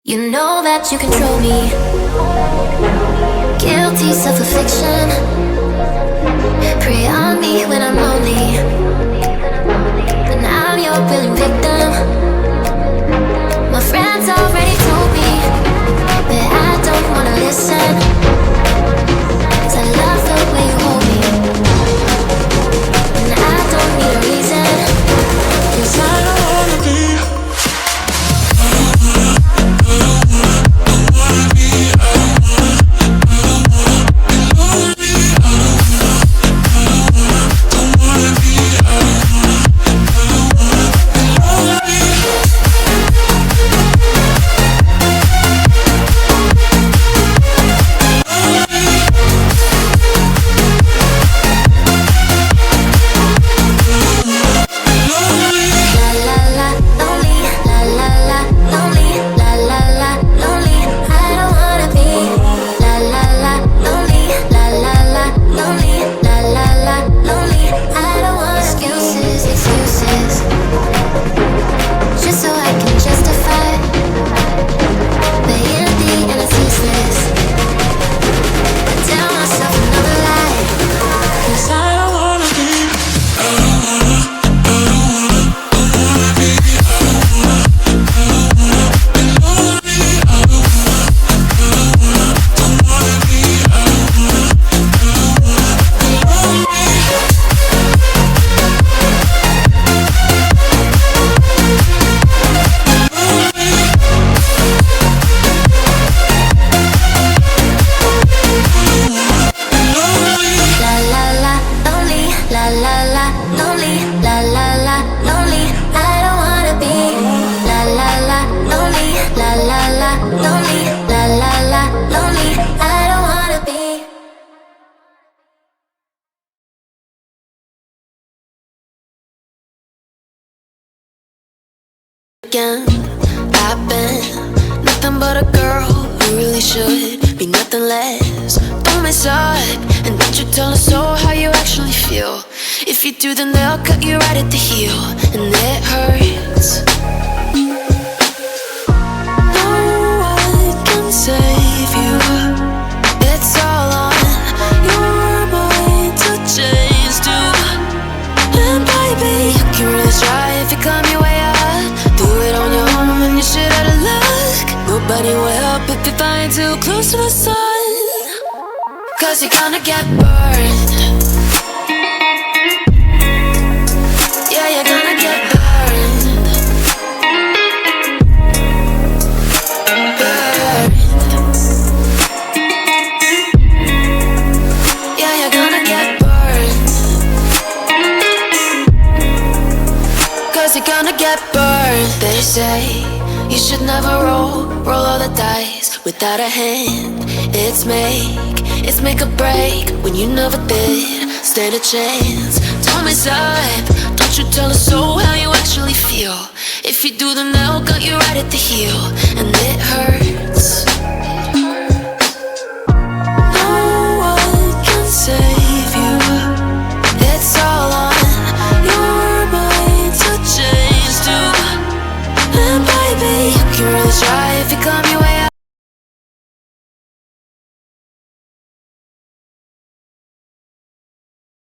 You know that you control me. Guilty self-affliction. Prey on me when I'm lonely, and I'm your willing victim. My friends already told me, but I don't wanna listen, 'cause I love the way you hold me, and I don't need a reason, 'cause I don't wanna be. I've been nothing but a girl who really should be nothing less. Don't mess up, and don't you tell us so how you actually feel. If you do, then they'll cut you right at the heel, and it hurts. No one can save you. It's all on your mind to change too. And baby, you can really try if you climb your way up. Do it on your own when you're shit out of luck. Nobody will help if you're flying too close to the sun, 'cause you're gonna get burned. Yeah, you're gonna get burned. Burned. Yeah, you're gonna get burned. 'Cause you're gonna get burned. They say you should never roll all the dice without a hand. It's make or break when you never did stand a chance. Don't mess up, don't you tell us so how you actually feel. If you do, then they'll cut you right at the heel, and